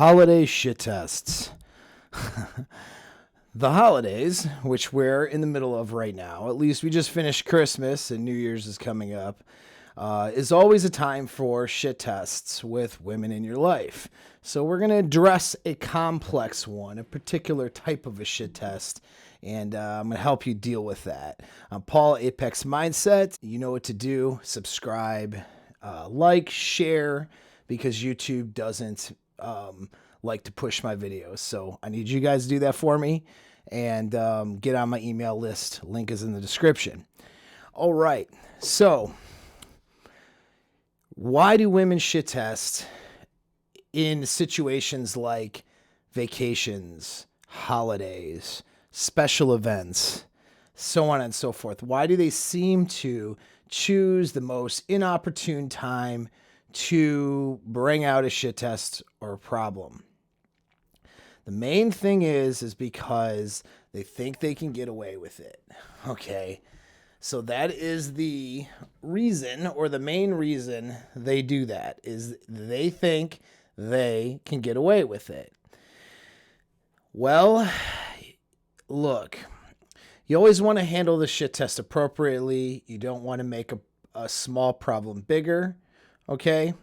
Holiday shit tests. The holidays, which we're in the middle of right now, at least we just finished Christmas and New Year's is coming up, is always a time for shit tests with women in your life. So we're going to address a complex one, a particular type of a shit test, and I'm going to help you deal with that. I'm Paul, Apex Mindset. You know what to do. Subscribe, like, share, because YouTube doesn't like to push my videos. So I need you guys to do that for me and get on my email list. Link is in the description. All right. So why do women shit test in situations like vacations, holidays, special events, so on and so forth? Why do they seem to choose the most inopportune time to bring out a shit test or a problem? The main thing is because they think they can get away with it. Okay. So that is the reason, or the main reason they do that, is they think they can get away with it. Well, look, you always want to handle the shit test appropriately. You don't want to make a small problem bigger. Okay.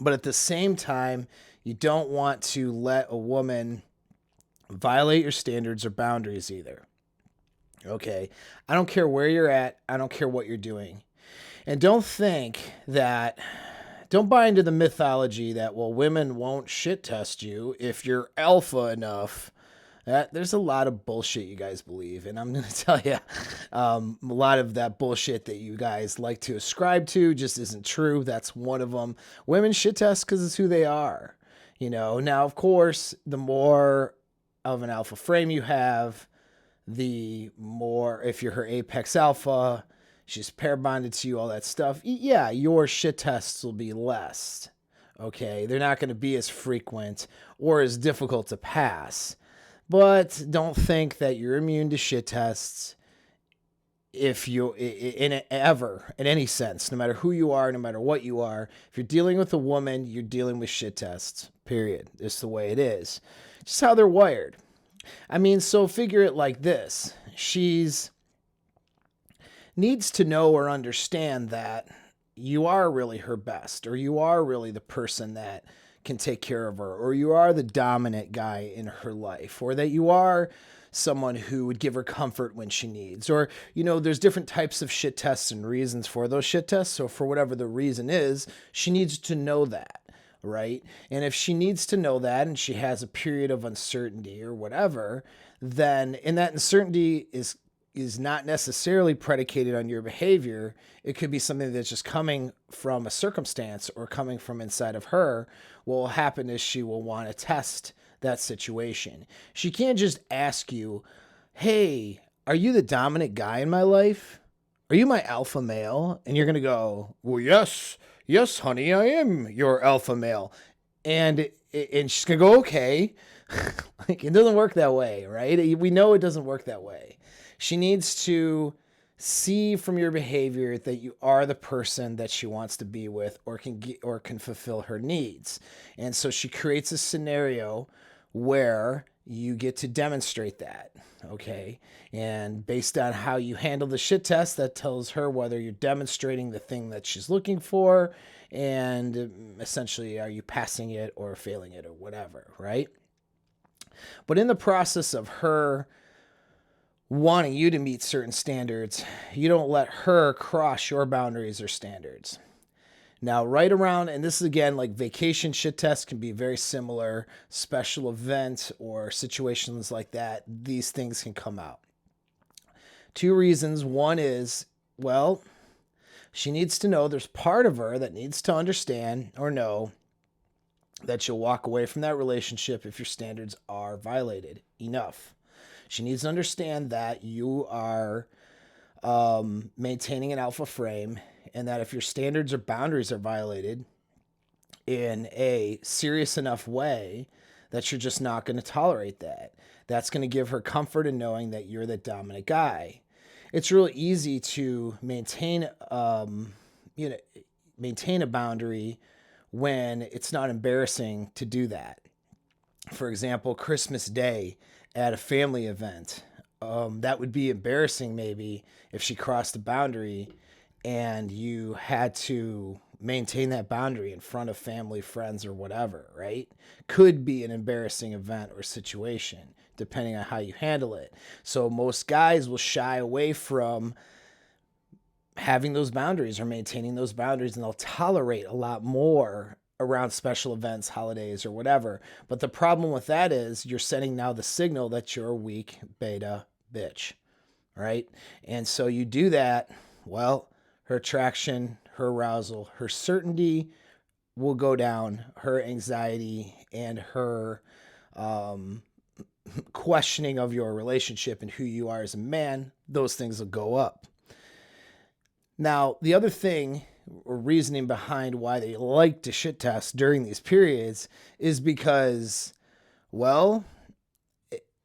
But at the same time, you don't want to let a woman violate your standards or boundaries either. Okay. I don't care where you're at. I don't care what you're doing. And don't buy into the mythology that, well, women won't shit test you if you're alpha enough. There's a lot of bullshit you guys believe. And I'm going to tell you, a lot of that bullshit that you guys like to ascribe to just isn't true. That's one of them. Women shit test because it's who they are. You know, now, of course, the more of an alpha frame you have, the more, if you're her apex alpha, she's pair bonded to you, all that stuff. Yeah, your shit tests will be less. Okay. They're not going to be as frequent or as difficult to pass. But don't think that you're immune to shit tests if you, in any sense, no matter who you are, no matter what you are. If you're dealing with a woman, you're dealing with shit tests, period. It's the way it is. Just how they're wired. I mean, so figure it like this. She's needs to know or understand that you are really her best, or you are really the person that can take care of her, or you are the dominant guy in her life, or that you are someone who would give her comfort when she needs, or, you know, there's different types of shit tests and reasons for those shit tests. So for whatever the reason is, she needs to know that, right? And if she needs to know that and she has a period of uncertainty or whatever, then, and that uncertainty is not necessarily predicated on your behavior. It could be something that's just coming from a circumstance or coming from inside of her. What will happen is she will want to test that situation. She can't just ask you, hey, are you the dominant guy in my life? Are you my alpha male? And you're going to go, well, yes, honey, I am your alpha male. And she's going to go, okay. Like, it doesn't work that way, right? We know it doesn't work that way. She needs to see from your behavior that you are the person that she wants to be with, or can fulfill her needs. And so she creates a scenario where you get to demonstrate that. Okay. And based on how you handle the shit test, that tells her whether you're demonstrating the thing that she's looking for, and essentially, are you passing it or failing it or whatever, right? But in the process of her wanting you to meet certain standards, you don't let her cross your boundaries or standards. Now, right around, and this is again, like vacation shit tests can be very similar, special events or situations like that, these things can come out. Two reasons. One is, well, she needs to know, there's part of her that needs to understand or know that you'll walk away from that relationship if your standards are violated. Enough. She needs to understand that you are maintaining an alpha frame, and that if your standards or boundaries are violated in a serious enough way, that you're just not going to tolerate that. That's going to give her comfort in knowing that you're the dominant guy. It's really easy to maintain a boundary when it's not embarrassing to do that. For example, Christmas Day at a family event. That would be embarrassing maybe if she crossed the boundary and you had to maintain that boundary in front of family, friends, or whatever, right? Could be an embarrassing event or situation depending on how you handle it. So most guys will shy away from having those boundaries or maintaining those boundaries, and they'll tolerate a lot more around special events, holidays, or whatever. But the problem with that is you're sending now the signal that you're a weak beta bitch, right? And so you do that, well, her attraction, her arousal, her certainty will go down, her anxiety and her questioning of your relationship and who you are as a man, those things will go up. Now, the other thing or reasoning behind why they like to shit test during these periods is because, well,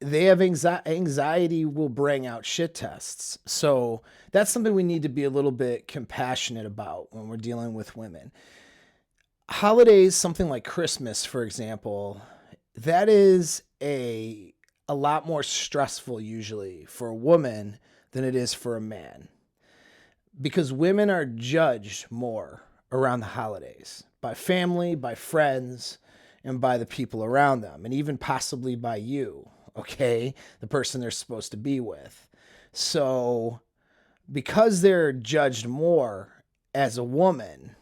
they have anxiety will bring out shit tests. So that's something we need to be a little bit compassionate about when we're dealing with women. Holidays, something like Christmas, for example, that is a lot more stressful usually for a woman than it is for a man, because women are judged more around the holidays by family, by friends, and by the people around them, and even possibly by you, okay? The person they're supposed to be with. So, because they're judged more as a woman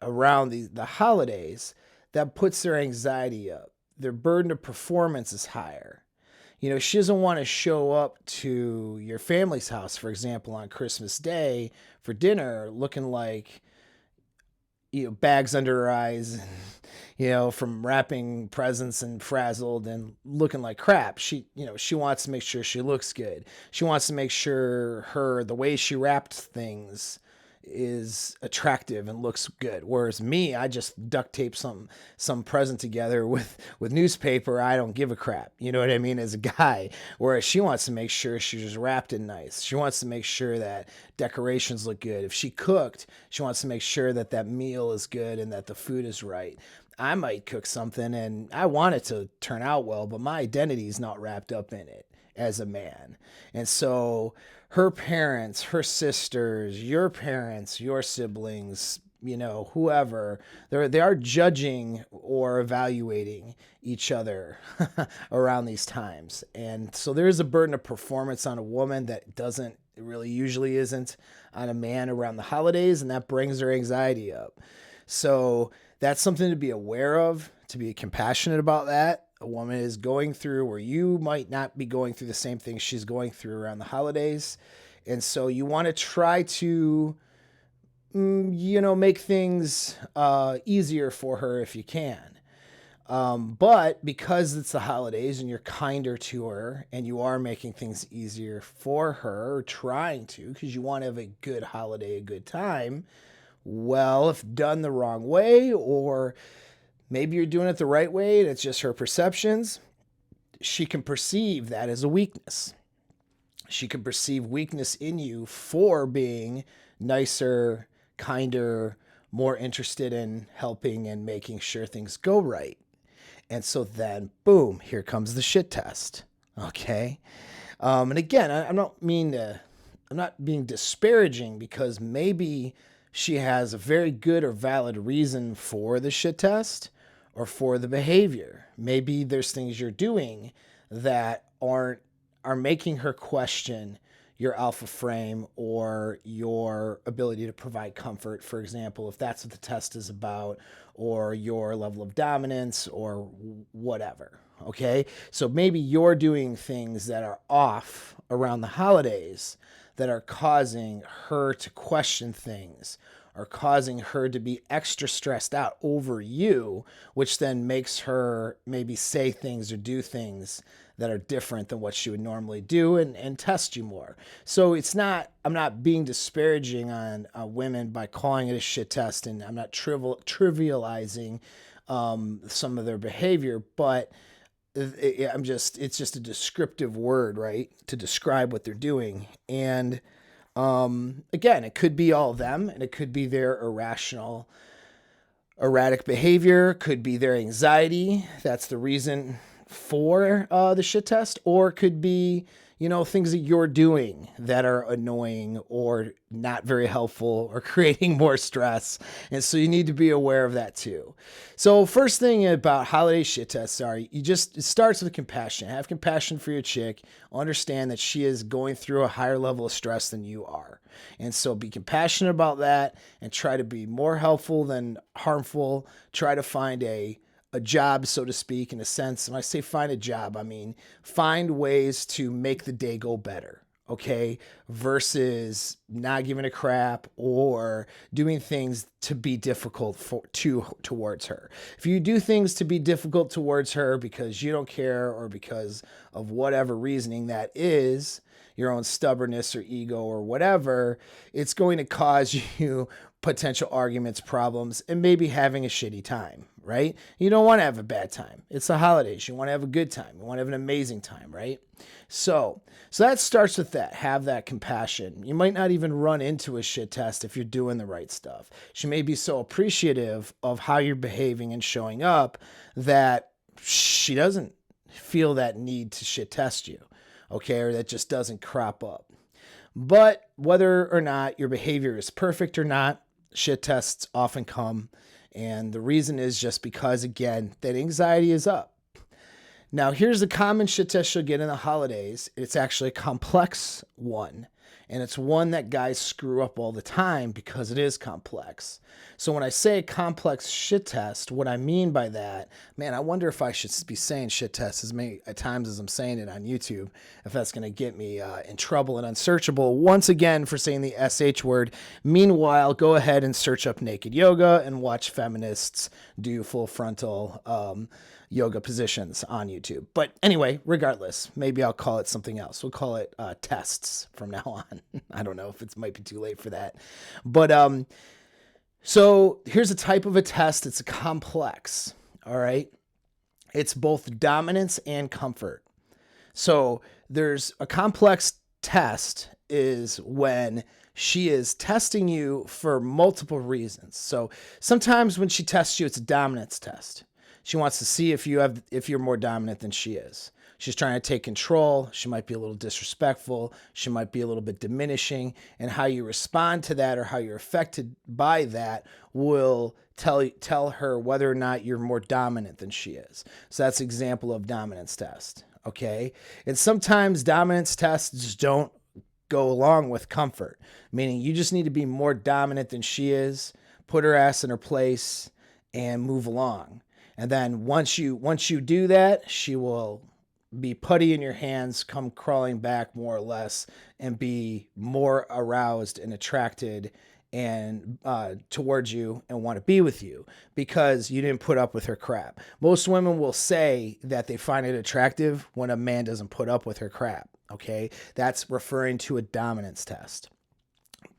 around the holidays, that puts their anxiety up. Their burden of performance is higher. You know, she doesn't want to show up to your family's house, for example, on Christmas Day for dinner looking like, you know, bags under her eyes, and, you know, from wrapping presents and frazzled and looking like crap. She wants to make sure she looks good. She wants to make sure the way she wrapped things is attractive and looks good. Whereas me, I just duct tape some present together with newspaper. I don't give a crap. You know what I mean? As a guy. Whereas she wants to make sure she's wrapped in nice. She wants to make sure that decorations look good. If she cooked, she wants to make sure that that meal is good and that the food is right. I might cook something and I want it to turn out well, but my identity is not wrapped up in it as a man. And so her parents, her sisters, your parents, your siblings, you know, whoever, they are judging or evaluating each other around these times. And so there is a burden of performance on a woman that doesn't, it really usually isn't on a man around the holidays, and that brings their anxiety up. So that's something to be aware of, to be compassionate about that. A woman is going through, where you might not be going through the same thing she's going through around the holidays. And so you want to try to, make things easier for her if you can. But because it's the holidays and you're kinder to her and you are making things easier for her, or trying to, because you want to have a good holiday, a good time, well, if done the wrong way, or maybe you're doing it the right way and it's just her perceptions, she can perceive that as a weakness. She can perceive weakness in you for being nicer, kinder, more interested in helping and making sure things go right. And so then, boom, here comes the shit test. Okay? And again, I'm not being disparaging, because maybe she has a very good or valid reason for the shit test or for the behavior. Maybe there's things you're doing that are making her question your alpha frame or your ability to provide comfort, for example, if that's what the test is about, or your level of dominance or whatever. Okay? So maybe you're doing things that are off around the holidays that are causing her to question things, or causing her to be extra stressed out over you, which then makes her maybe say things or do things that are different than what she would normally do, and test you more. So I'm not being disparaging on women by calling it a shit test, and I'm not trivializing some of their behavior, but it's just a descriptive word, right, to describe what they're doing. And again, it could be all them, and it could be their irrational Erratic behavior could be their anxiety. That's the reason for the shit test, or it could be, things that you're doing that are annoying or not very helpful or creating more stress. And so you need to be aware of that too. So first thing about holiday shit tests are it starts with compassion. Have compassion for your chick. Understand that she is going through a higher level of stress than you are. And so be compassionate about that and try to be more helpful than harmful. Try to find a job, so to speak, in a sense. When I say find a job, I mean find ways to make the day go better, okay? Versus not giving a crap or doing things to be difficult towards her. If you do things to be difficult towards her because you don't care or because of whatever reasoning that is, your own stubbornness or ego or whatever, it's going to cause you potential arguments, problems, and maybe having a shitty time, right? You don't want to have a bad time. It's the holidays. You want to have a good time. You want to have an amazing time, right? So that starts with that. Have that compassion. You might not even run into a shit test if you're doing the right stuff. She may be so appreciative of how you're behaving and showing up that she doesn't feel that need to shit test you, okay? Or that just doesn't crop up. But whether or not your behavior is perfect or not, shit tests often come. And the reason is just because, again, that anxiety is up. Now, here's a common shit test you'll get in the holidays. It's actually a complex one. And it's one that guys screw up all the time because it is complex. So when I say complex shit test, what I mean by that, man, I wonder if I should be saying shit test as many times as I'm saying it on YouTube, if that's going to get me in trouble and unsearchable once again for saying the SH word. Meanwhile, go ahead and search up naked yoga and watch feminists do full frontal yoga positions on YouTube. But anyway, regardless, maybe I'll call it something else. We'll call it tests from now on. I don't know if it might be too late for that. But so here's a type of a test. It's a complex. All right. It's both dominance and comfort. So there's a complex test is when she is testing you for multiple reasons. So sometimes when she tests you, it's a dominance test. She wants to see if you're more dominant than she is. She's trying to take control. She might be a little disrespectful. She might be a little bit diminishing. And how you respond to that or how you're affected by that will tell her whether or not you're more dominant than she is. So that's an example of dominance test. Okay. And sometimes dominance tests just don't go along with comfort, meaning you just need to be more dominant than she is, put her ass in her place, and move along. And then once you do that, she will be putty in your hands, come crawling back more or less, and be more aroused and attracted and towards you and want to be with you because you didn't put up with her crap. Most women will say that they find it attractive when a man doesn't put up with her crap. Okay, that's referring to a dominance test.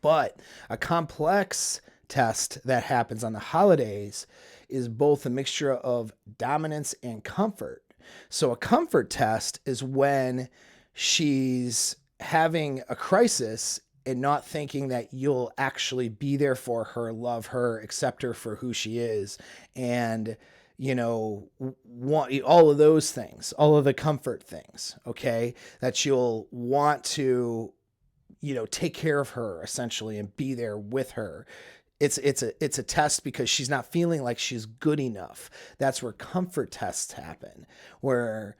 But a complex test that happens on the holidays is both a mixture of dominance and comfort. So a comfort test is when she's having a crisis and not thinking that you'll actually be there for her, love her, accept her for who she is, and want all of those things, all of the comfort things, okay, that you'll want to, take care of her essentially and be there with her. It's a test because she's not feeling like she's good enough. That's where comfort tests happen, where,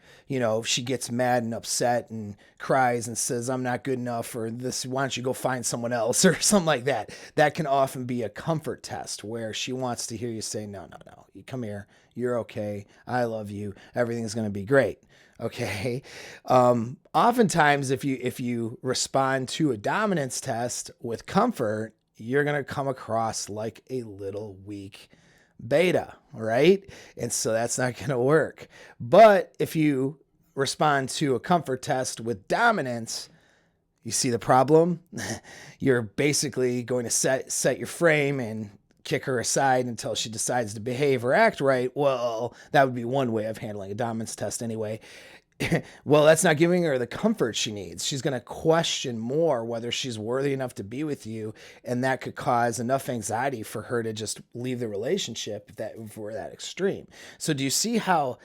she gets mad and upset and cries and says, I'm not good enough, or this, why don't you go find someone else or something like that. That can often be a comfort test where she wants to hear you say, no, you come here. You're okay. I love you. Everything's going to be great. Okay. Oftentimes if you respond to a dominance test with comfort, you're going to come across like a little weak beta, right? And so that's not going to work. But if you respond to a comfort test with dominance, you see the problem? You're basically going to set your frame and kick her aside until she decides to behave or act right. Well, that would be one way of handling a dominance test anyway. Well, that's not giving her the comfort she needs. She's going to question more whether she's worthy enough to be with you, and that could cause enough anxiety for her to just leave the relationship if we're that extreme. So do you see how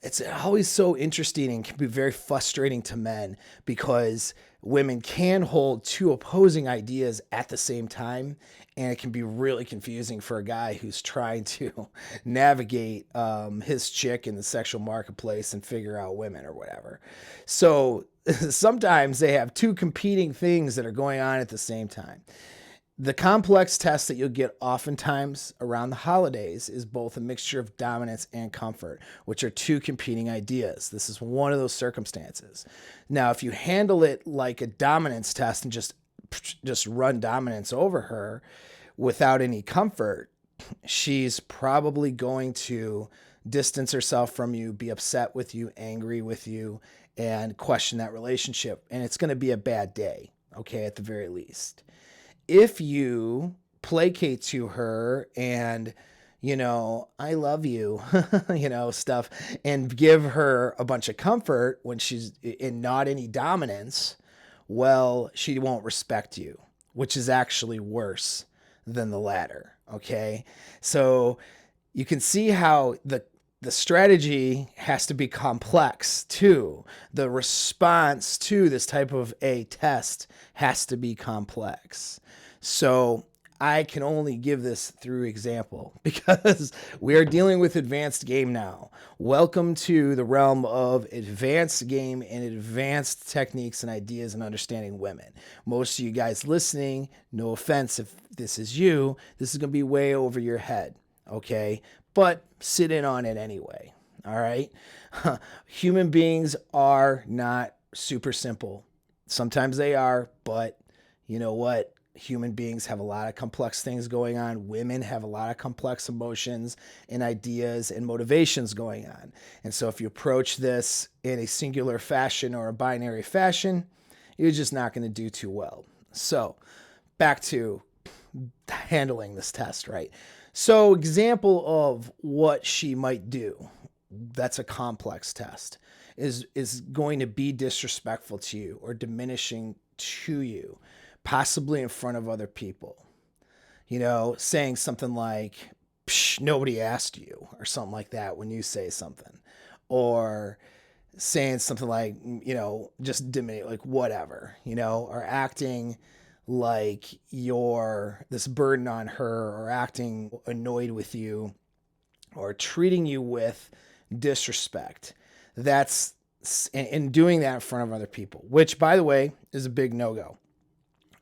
it's always so interesting and can be very frustrating to men, because women can hold two opposing ideas at the same time, and it can be really confusing for a guy who's trying to navigate his chick in the sexual marketplace and figure out women or whatever. So sometimes they have two competing things that are going on at the same time. The complex test that you'll get oftentimes around the holidays is both a mixture of dominance and comfort, which are two competing ideas. This is one of those circumstances. Now, if you handle it like a dominance test and just run dominance over her without any comfort, she's probably going to distance herself from you, be upset with you, angry with you, and question that relationship. And it's going to be a bad day, okay, at the very least. If you placate to her and, I love you, stuff, and give her a bunch of comfort when she's in not any dominance, well, she won't respect you, which is actually worse than the latter. Okay. So you can see how the strategy has to be complex too. The response to this type of a test has to be complex. So I can only give this through example because we are dealing with advanced game now. Welcome to the realm of advanced game and advanced techniques and ideas and understanding women. Most of you guys listening, no offense if this is you, this is going to be way over your head, okay? But sit in on it anyway, all right? Human beings are not super simple. Sometimes they are, but you know what? Human beings have a lot of complex things going on. Women have a lot of complex emotions and ideas and motivations going on. And so if you approach this in a singular fashion or a binary fashion, you're just not going to do too well. So back to handling this test, right? So example of what she might do, that's a complex test, is going to be disrespectful to you or diminishing to you, possibly in front of other people, saying something like, nobody asked you, or something like that when you say something, or saying something like, just diminish, like whatever, or acting like you're this burden on her, or acting annoyed with you, or treating you with disrespect. That's, and doing that in front of other people, which by the way is a big no-go.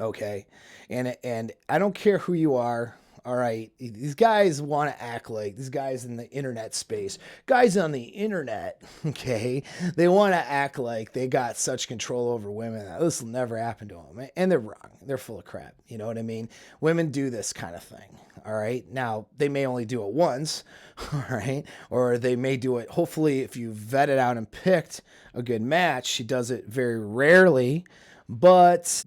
Okay. And I don't care who you are. All right. These guys want to act like these guys in the internet space, guys on the internet. Okay. They want to act like they got such control over women that this will never happen to them. And they're wrong. They're full of crap. You know what I mean? Women do this kind of thing. All right. Now they may only do it once. All right. Or they may do it. Hopefully if you vetted out and picked a good match, she does it very rarely, but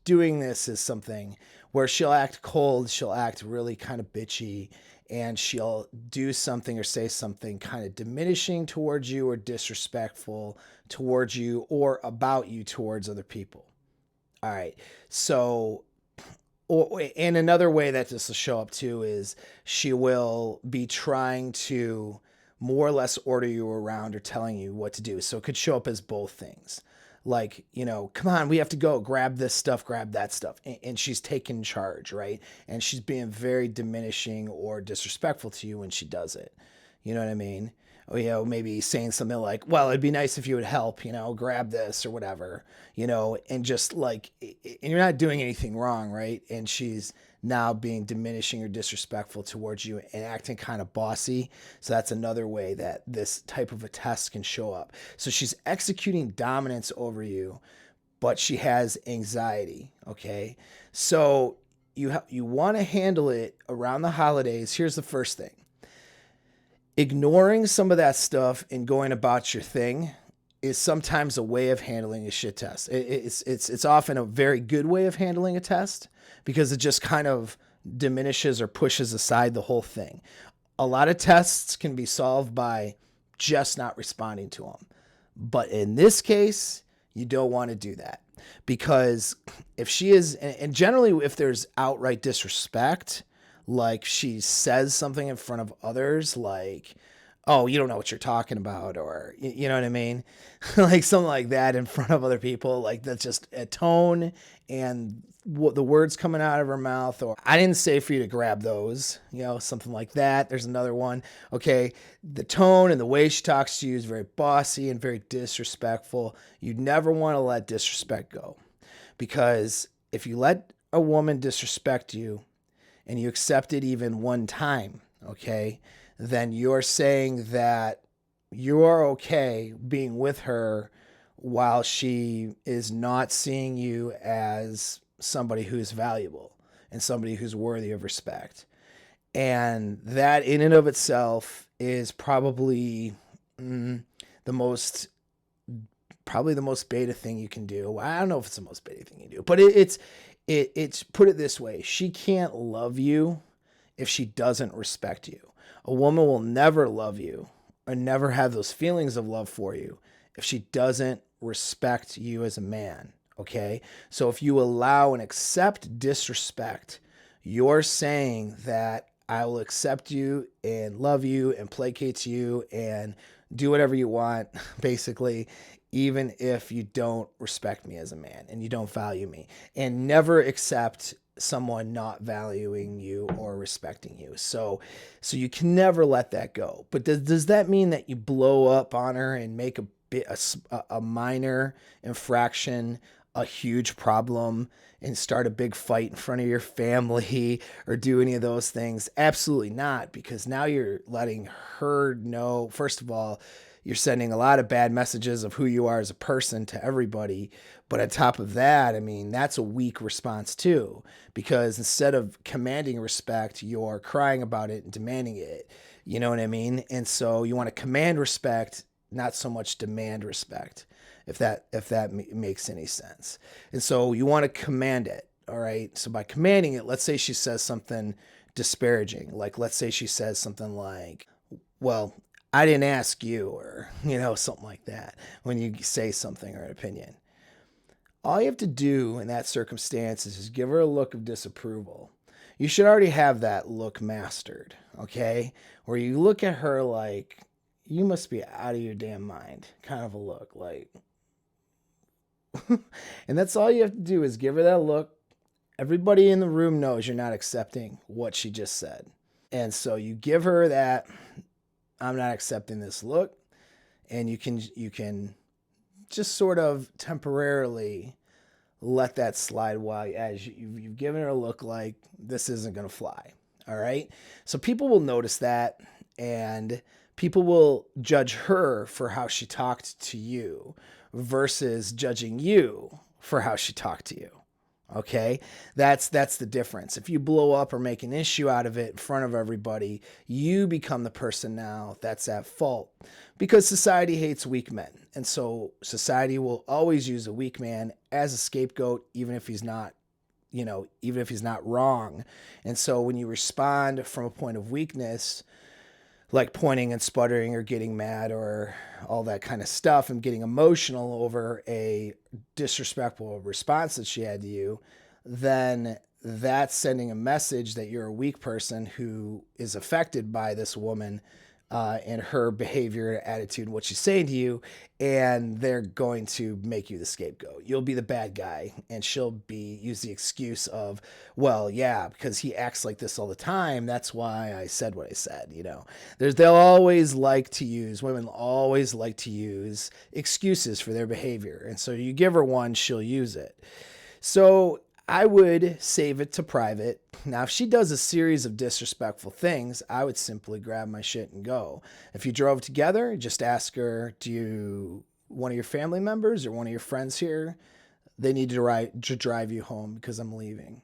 doing this is something where she'll act cold, she'll act really kind of bitchy, and she'll do something or say something kind of diminishing towards you or disrespectful towards you or about you towards other people. All right. So, and another way that this will show up too is she will be trying to more or less order you around or telling you what to do. So it could show up as both things. Like, come on, we have to go grab this stuff, grab that stuff. And she's taking charge, right? And she's being very diminishing or disrespectful to you when she does it. You know what I mean? Or, maybe saying something like, well, it'd be nice if you would help, grab this or whatever, and just like, and you're not doing anything wrong, right? And she's now being diminishing or disrespectful towards you and acting kind of bossy. So that's another way that this type of a test can show up. So she's executing dominance over you, but she has anxiety. Okay. So you want to handle it around the holidays. Here's the first thing. Ignoring some of that stuff and going about your thing is sometimes a way of handling a shit test. It's often a very good way of handling a test because it just kind of diminishes or pushes aside the whole thing. A lot of tests can be solved by just not responding to them. But in this case, you don't want to do that, because if she is, and generally if there's outright disrespect, like she says something in front of others, like, oh, you don't know what you're talking about, or you know what I mean? Like something like that in front of other people, like that's just a tone and what the words coming out of her mouth, or I didn't say for you to grab those, something like that. There's another one. Okay. The tone and the way she talks to you is very bossy and very disrespectful. You never want to let disrespect go, because if you let a woman disrespect you and you accept it even one time, okay, then you're saying that you're okay being with her while she is not seeing you as somebody who's valuable and somebody who's worthy of respect. And that in and of itself is probably the most probably the most beta thing you can do. I don't know if it's the most beta thing you do, but it's put it this way. She can't love you if she doesn't respect you. A woman will never love you or never have those feelings of love for you if she doesn't respect you as a man. Okay. So if you allow and accept disrespect, you're saying that I will accept you and love you and placate you and do whatever you want, basically, even if you don't respect me as a man and you don't value me, and never accept someone not valuing you or respecting you. So you can never let that go. But does that mean that you blow up on her and make a minor infraction a huge problem and start a big fight in front of your family or do any of those things? Absolutely not, because now you're letting her know, first of all, you're sending a lot of bad messages of who you are as a person to everybody. But on top of that, I mean, that's a weak response too, because instead of commanding respect, you're crying about it and demanding it. You know what I mean? And so you want to command respect, not so much demand respect, if that makes any sense. And so you want to command it. All right. So by commanding it, let's say she says something disparaging. Like, let's say she says something like, well, I didn't ask you, or, something like that. When you say something or an opinion, all you have to do in that circumstance is just give her a look of disapproval. You should already have that look mastered. Okay. Where you look at her like, you must be out of your damn mind, kind of a look, like, and that's all you have to do is give her that look. Everybody in the room knows you're not accepting what she just said. And so you give her that, I'm not accepting this look. And you can just sort of temporarily let that slide while as you've given her a look like this isn't going to fly. All right. So people will notice that, and people will judge her for how she talked to you versus judging you for how she talked to you. Okay, that's the difference. If you blow up or make an issue out of it in front of everybody, you become the person now that's at fault, because society hates weak men. And so society will always use a weak man as a scapegoat, even if he's not, even if he's not wrong. And so when you respond from a point of weakness, like pointing and sputtering or getting mad or all that kind of stuff and getting emotional over a disrespectful response that she had to you, then that's sending a message that you're a weak person who is affected by this woman and her behavior, attitude, what she's saying to you, and they're going to make you the scapegoat. You'll be the bad guy, and she'll use the excuse of, well, yeah, because he acts like this all the time. That's why I said what I said. They'll always like to use, women always like to use excuses for their behavior, and so you give her one, she'll use it. So I would save it to private. Now, if she does a series of disrespectful things, I would simply grab my shit and go. If you drove together, just ask her, one of your family members or one of your friends here, they need to drive you home because I'm leaving.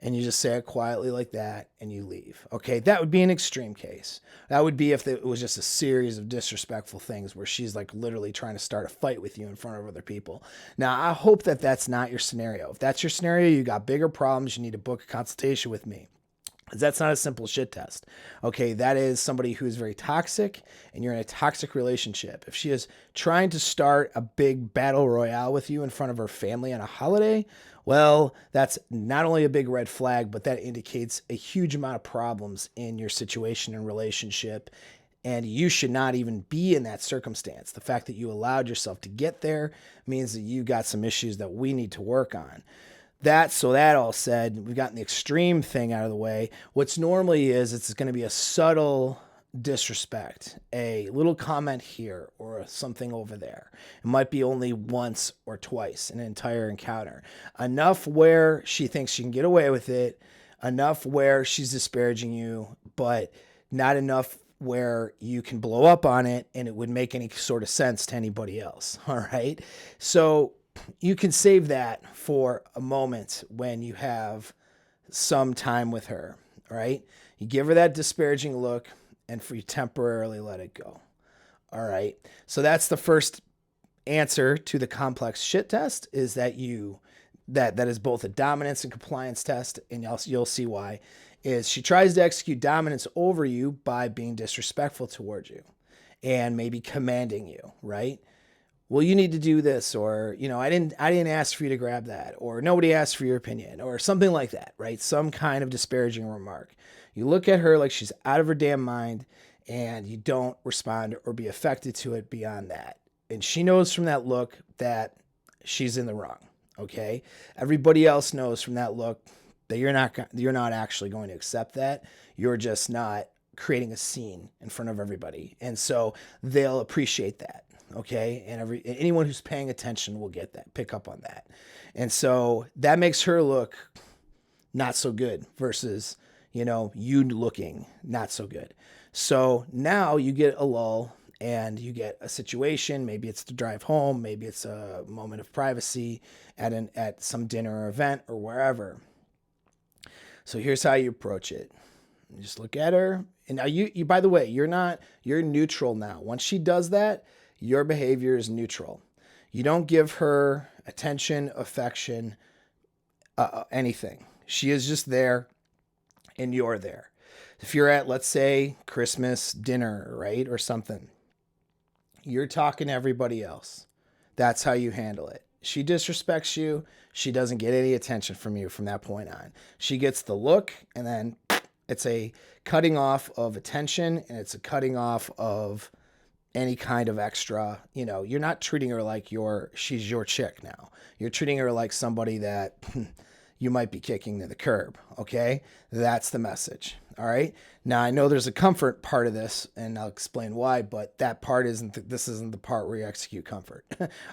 And you just say it quietly like that and you leave. Okay, that would be an extreme case. That would be if it was just a series of disrespectful things where she's like literally trying to start a fight with you in front of other people. Now, I hope that that's not your scenario. If that's your scenario, you got bigger problems, you need to book a consultation with me. That's not a simple shit test. Okay, that is somebody who's very toxic and you're in a toxic relationship. If she is trying to start a big battle royale with you in front of her family on a holiday, well, that's not only a big red flag, but that indicates a huge amount of problems in your situation and relationship. And you should not even be in that circumstance. The fact that you allowed yourself to get there means that you got some issues that we need to work on. That all said, we've gotten the extreme thing out of the way. What's normally is it's going to be a subtle disrespect, a little comment here or something over there. It might be only once or twice in an entire encounter. Enough where she thinks she can get away with it, enough where she's disparaging you, but not enough where you can blow up on it and it would make any sort of sense to anybody else. All right. So you can save that for a moment when you have some time with her, right? You give her that disparaging look and you temporarily let it go. All right. So that's the first answer to the complex shit test, is that that is both a dominance and compliance test, and you'll see why. Is she tries to execute dominance over you by being disrespectful towards you and maybe commanding you, right? Well, you need to do this, or, I didn't ask for you to grab that, or nobody asked for your opinion, or something like that, right? Some kind of disparaging remark. You look at her like she's out of her damn mind and you don't respond or be affected to it beyond that. And she knows from that look that she's in the wrong. Okay. Everybody else knows from that look that you're not actually going to accept that. You're just not creating a scene in front of everybody. And so they'll appreciate that. Okay. And anyone who's paying attention will get that, pick up on that. And so that makes her look not so good versus, you looking not so good. So now you get a lull and you get a situation. Maybe it's the drive home. Maybe it's a moment of privacy at some dinner or event or wherever. So here's how you approach it. You just look at her. And now you, by the way, you're neutral now. Once she does that, your behavior is neutral. You don't give her attention, affection, anything. She is just there and you're there. If you're at, let's say, Christmas dinner, right, or something, you're talking to everybody else. That's how you handle it. She disrespects you. She doesn't get any attention from you from that point on. She gets the look, and then it's a cutting off of attention, and it's a cutting off of any kind of extra. You're not treating her like she's your chick now. You're treating her like somebody that you might be kicking to the curb. Okay? That's the message. All right? Now, I know there's a comfort part of this, and I'll explain why, but that part this isn't the part where you execute comfort.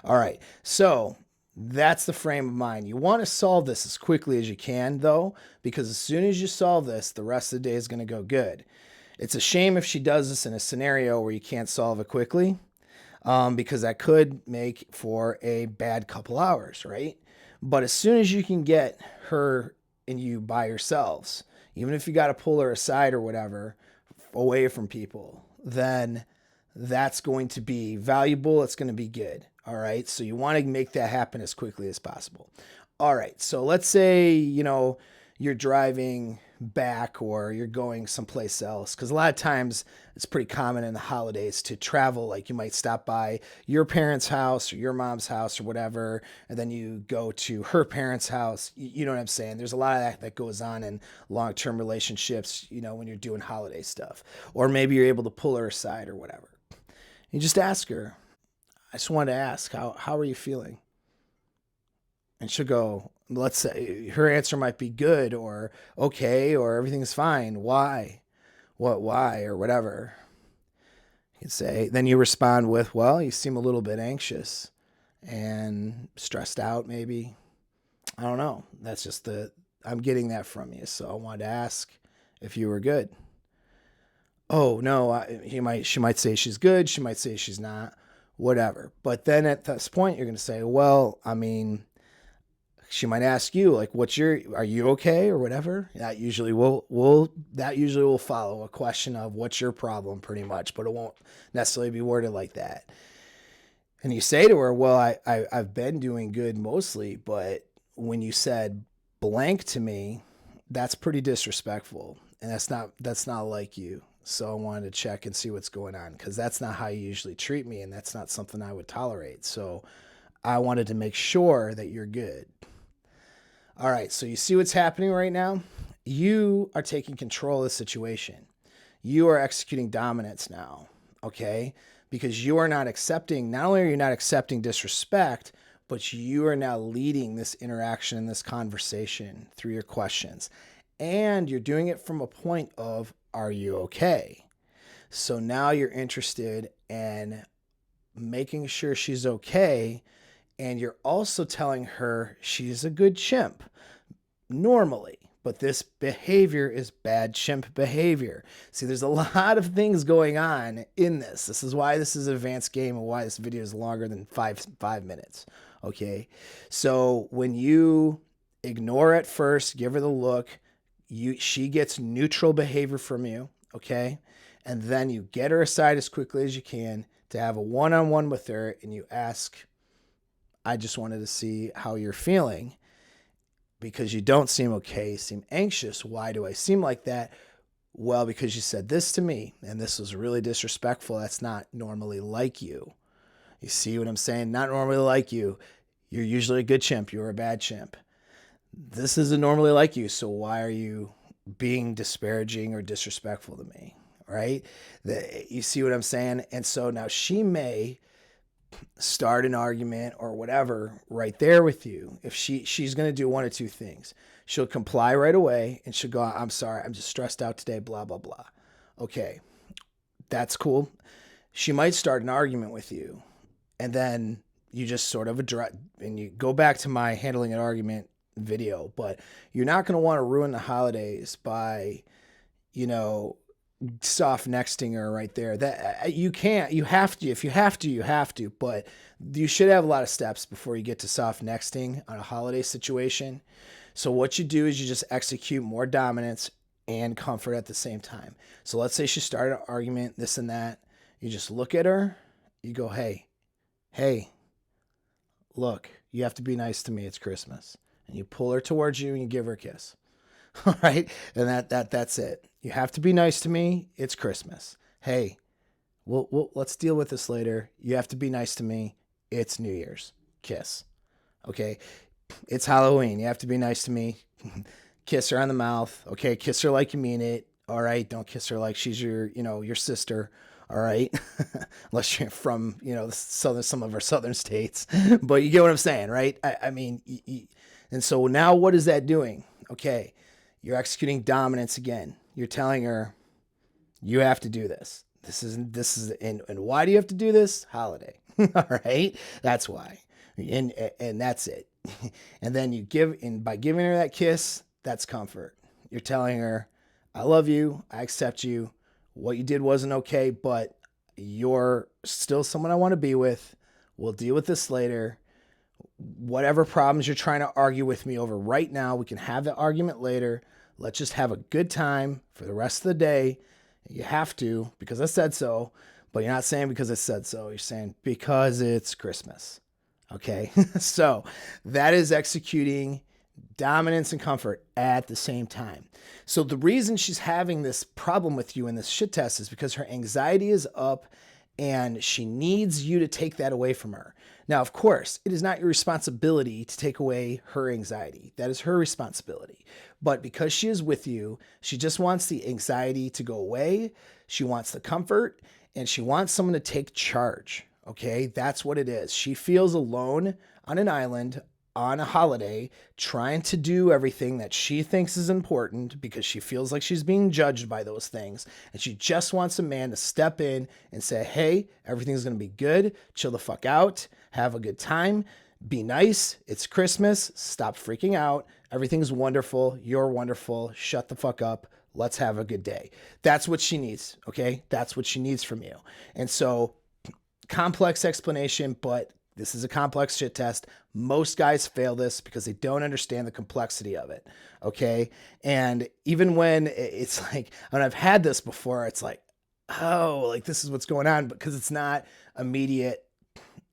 All right. So that's the frame of mind. You want to solve this as quickly as you can, though, because as soon as you solve this, the rest of the day is going to go good. It's a shame if she does this in a scenario where you can't solve it quickly, because that could make for a bad couple hours, right? But as soon as you can get her and you by yourselves, even if you got to pull her aside or whatever, away from people, then that's going to be valuable. It's going to be good. All right. So you want to make that happen as quickly as possible. All right. So let's say, you're driving back or you're going someplace else, because a lot of times it's pretty common in the holidays to travel. Like you might stop by your parents' house or your mom's house or whatever, and then you go to her parents' house. You know what I'm saying? There's a lot of that goes on in long-term relationships, when you're doing holiday stuff. Or maybe you're able to pull her aside or whatever. You just ask her, I just wanted to ask, how are you feeling? And she'll go, let's say her answer might be good or okay, or everything's fine. Why? Why? Or whatever. You can say, then you respond with, well, you seem a little bit anxious and stressed out, maybe. I don't know. That's just I'm getting that from you. So I wanted to ask if you were good. Oh, no, she might say she's good. She might say she's not, whatever. But then at this point, you're going to say, well, she might ask you, like, are you okay or whatever? That usually will follow a question of what's your problem, pretty much, but it won't necessarily be worded like that. And you say to her, well, I've been doing good mostly, but when you said blank to me, That's pretty disrespectful, and that's not like you. So I wanted to check and see what's going on, because that's not how you usually treat me, and that's not something I would tolerate. So I wanted to make sure that you're good. All right, so you see what's happening right now? You are taking control of the situation. You are executing dominance now, okay? Because you are not accepting, not only are you not accepting disrespect, but you are now leading this interaction and this conversation through your questions. And you're doing it from a point of, are you okay? So now you're interested in making sure she's okay. And you're also telling her she's a good chimp normally, but this behavior is bad chimp behavior. See, there's a lot of things going on in this. This is why this is an advanced game and why this video is longer than five minutes. Okay. So when you ignore at first, give her the look, she gets neutral behavior from you. Okay. And then you get her aside as quickly as you can to have a one-on-one with her, and you ask, I just wanted to see how you're feeling, because you don't seem okay, you seem anxious. Why do I seem like that? Well, because you said this to me, and this was really disrespectful. That's not normally like you. You see what I'm saying? Not normally like you. You're usually a good chimp. You're a bad chimp. This isn't normally like you, so why are you being disparaging or disrespectful to me? Right? You see what I'm saying? And so now she may start an argument or whatever right there with you. If she's going to do one of two things. She'll comply right away and she'll go, I'm sorry, I'm just stressed out today, blah, blah, blah. Okay, that's cool. She might start an argument with you, and then you just sort of address, and you go back to my handling an argument video, but you're not going to want to ruin the holidays by, soft nexting her right there. That you can't, you have to, if you have to, you have to, but you should have a lot of steps before you get to soft nexting on a holiday situation. So what you do is you just execute more dominance and comfort at the same time. So let's say she started an argument, this and that. You just look at her, you go, hey, look, you have to be nice to me. It's Christmas. And you pull her towards you and you give her a kiss. All right. And that's it. You have to be nice to me. It's Christmas. Hey, let's deal with this later. You have to be nice to me. It's New Year's. Kiss. Okay. It's Halloween. You have to be nice to me. Kiss her on the mouth. Okay. Kiss her like you mean it. All right. Don't kiss her like she's your sister. All right. Unless you're from, some of our southern states, but you get what I'm saying, right? I mean, and so now what is that doing? Okay. You're executing dominance again. You're telling her, you have to do this. This is, and why do you have to do this? Holiday. All right. That's why. And that's it. And then by giving her that kiss, that's comfort. You're telling her, I love you. I accept you. What you did wasn't okay, but you're still someone I want to be with. We'll deal with this later. Whatever problems you're trying to argue with me over right now, we can have the argument later. Let's just have a good time for the rest of the day. You have to, because I said so, but you're not saying because I said so. You're saying because it's Christmas. Okay. So that is executing dominance and comfort at the same time. So the reason she's having this problem with you in this shit test is because her anxiety is up and she needs you to take that away from her. Now, of course, it is not your responsibility to take away her anxiety. That is her responsibility. But because she is with you, she just wants the anxiety to go away. She wants the comfort, and she wants someone to take charge. Okay, that's what it is. She feels alone on an island on a holiday, trying to do everything that she thinks is important because she feels like she's being judged by those things. And she just wants a man to step in and say, hey, everything's going to be good. Chill the fuck out. Have a good time. Be nice. It's Christmas. Stop freaking out. Everything's wonderful. You're wonderful. Shut the fuck up. Let's have a good day. That's what she needs. Okay. That's what she needs from you. And so complex explanation, but this is a complex shit test. Most guys fail this because they don't understand the complexity of it. Okay. And even when it's like, and I've had this before, it's like, oh, like this is what's going on, because it's not immediate,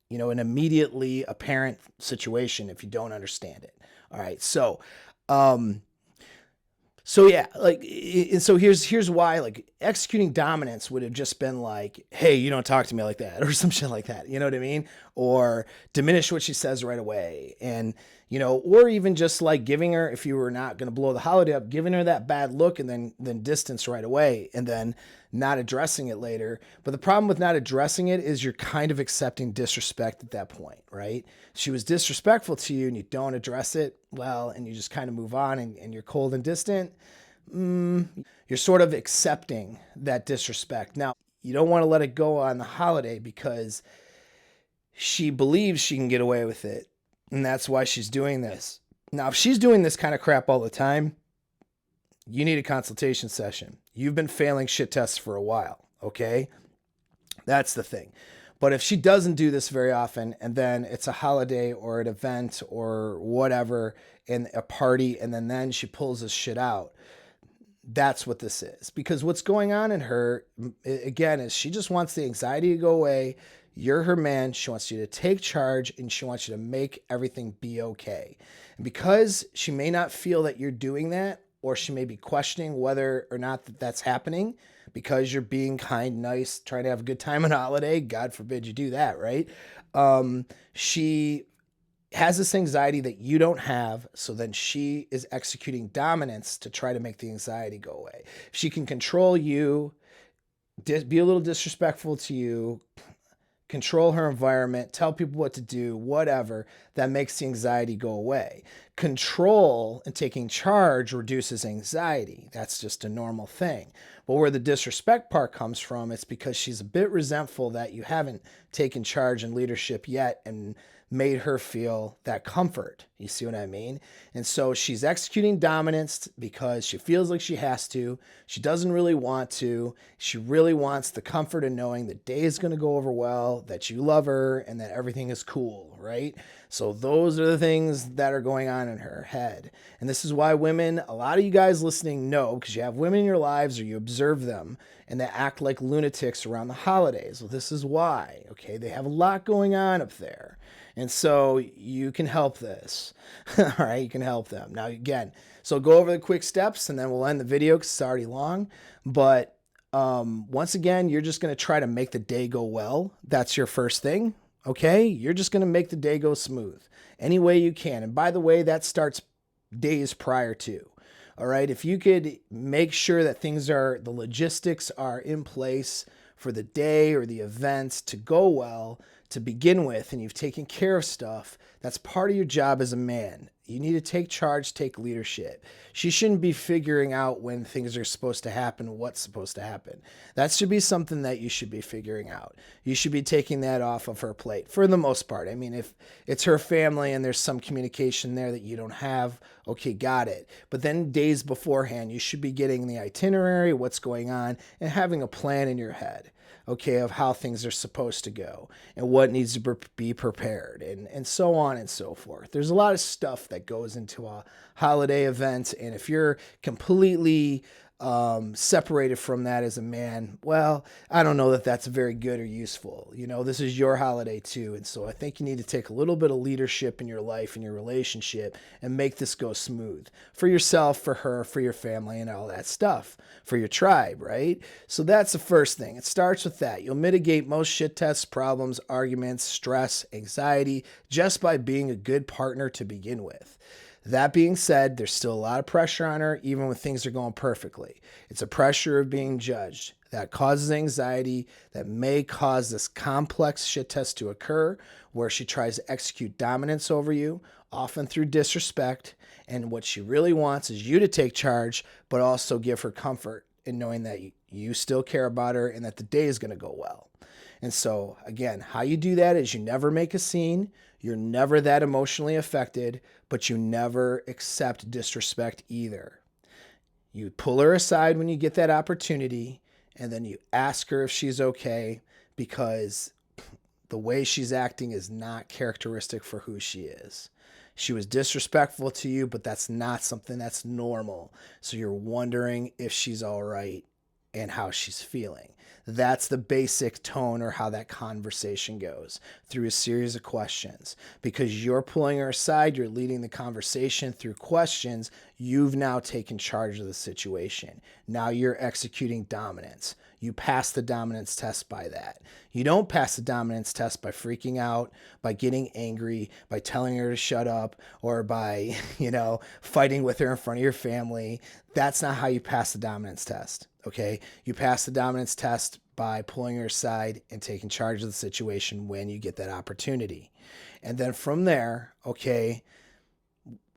an immediately apparent situation if you don't understand it. All right. So, So yeah, like, and so here's why, like, executing dominance would have just been like, hey, you don't talk to me like that, or some shit like that. You know what I mean? Or diminish what she says right away, and or even just like giving her, if you were not going to blow the holiday up, giving her that bad look, and then distance right away, and then not addressing it later. But the problem with not addressing it is you're kind of accepting disrespect at that point, right? She was disrespectful to you and you don't address it well, and you just kind of move on, and you're cold and distant. You're sort of accepting that disrespect. Now, you don't want to let it go on the holiday because she believes she can get away with it. And that's why she's doing this. Now, if she's doing this kind of crap all the time, you need a consultation session. You've been failing shit tests for a while, okay? That's the thing. But if she doesn't do this very often, and then it's a holiday or an event or whatever, and a party, and then she pulls this shit out, that's what this is. Because what's going on in her, again, is she just wants the anxiety to go away. You're her man. She wants you to take charge, and she wants you to make everything be okay. And because she may not feel that you're doing that, or she may be questioning whether or not that's happening, because you're being kind, nice, trying to have a good time on a holiday. God forbid you do that, right? She has this anxiety that you don't have, so then she is executing dominance to try to make the anxiety go away. If she can control you, be a little disrespectful to you, control her environment, tell people what to do, whatever, that makes the anxiety go away. Control and taking charge reduces anxiety. That's just a normal thing. But where the disrespect part comes from, it's because she's a bit resentful that you haven't taken charge and leadership yet and made her feel that comfort. You see what I mean? And so she's executing dominance because she feels like she has to. She doesn't really want to. She really wants the comfort of knowing the day is going to go over well, that you love her, and that everything is cool, right? So those are the things that are going on in her head. And this is why women, a lot of you guys listening know, because you have women in your lives or you observe them, and they act like lunatics around the holidays. Well, this is why, okay? They have a lot going on up there. And so you can help this. All right, you can help them. Now, again, so go over the quick steps and then we'll end the video because it's already long. But once again, you're just going to try to make the day go well. That's your first thing. Okay, you're just going to make the day go smooth any way you can. And by the way, that starts days prior to. All right, if you could make sure that the logistics are in place for the day or the events to go well to begin with, and you've taken care of stuff, that's part of your job as a man. You need to take charge, take leadership. She shouldn't be figuring out when things are supposed to happen, what's supposed to happen. That should be something that you should be figuring out. You should be taking that off of her plate for the most part. I mean, if it's her family and there's some communication there that you don't have, okay, got it. But then days beforehand, you should be getting the itinerary, what's going on, and having a plan in your head, okay, of how things are supposed to go and what needs to be prepared, and so on and so forth. There's a lot of stuff that goes into a holiday event, and if you're completely separated from that as a man, well, I don't know that that's very good or useful. This is your holiday too, and so I think you need to take a little bit of leadership in your life and your relationship and make this go smooth for yourself, for her, for your family, and all that stuff, for your tribe, right? So that's the first thing. It starts with that. You'll mitigate most shit tests, problems, arguments, stress, anxiety just by being a good partner to begin with. That being said, there's still a lot of pressure on her, even when things are going perfectly. It's a pressure of being judged that causes anxiety, that may cause this complex shit test to occur, where she tries to execute dominance over you, often through disrespect. And what she really wants is you to take charge, but also give her comfort in knowing that you still care about her and that the day is going to go well. And so, again, how you do that is you never make a scene. You're never that emotionally affected, but you never accept disrespect either. You pull her aside when you get that opportunity, and then you ask her if she's okay, because the way she's acting is not characteristic for who she is. She was disrespectful to you, but that's not something that's normal. So you're wondering if she's all right and how she's feeling. That's the basic tone, or how that conversation goes, through a series of questions. Because you're pulling her aside, you're leading the conversation through questions, You've now taken charge of the situation. Now you're executing dominance. You pass the dominance test by that. You don't pass the dominance test by freaking out, by getting angry, by telling her to shut up, or by, fighting with her in front of your family. That's not how you pass the dominance test, okay? You pass the dominance test by pulling her aside and taking charge of the situation when you get that opportunity. And then from there, okay,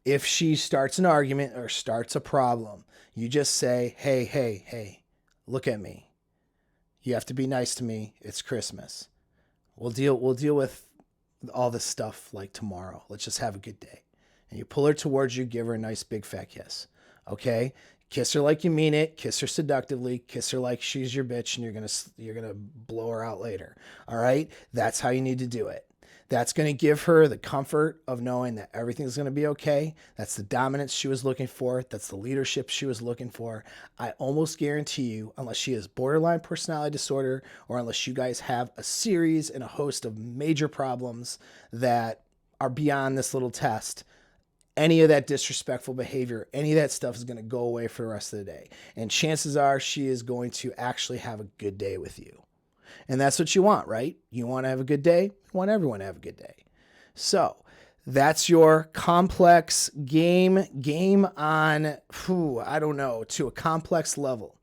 if she starts an argument or starts a problem, you just say, hey, look at me. You have to be nice to me. It's Christmas. We'll deal with all this stuff like tomorrow. Let's just have a good day. And you pull her towards you, give her a nice big fat kiss. Okay? Kiss her like you mean it. Kiss her seductively. Kiss her like she's your bitch and you're gonna blow her out later. All right? That's how you need to do it. That's going to give her the comfort of knowing that everything's going to be okay. That's the dominance she was looking for. That's the leadership she was looking for. I almost guarantee you, unless she has borderline personality disorder or unless you guys have a series and a host of major problems that are beyond this little test, any of that disrespectful behavior, any of that stuff is going to go away for the rest of the day. And chances are she is going to actually have a good day with you. And that's what you want, right? You want to have a good day? You want everyone to have a good day. So that's your complex game on, to a complex level.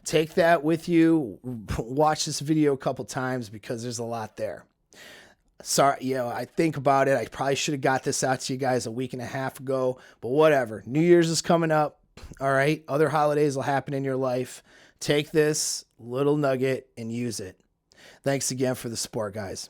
Take that with you. Watch this video a couple times because there's a lot there. Sorry, I think about it. I probably should have got this out to you guys a week and a half ago, but whatever. New Year's is coming up. All right. Other holidays will happen in your life. Take this little nugget and use it. Thanks again for the support, guys.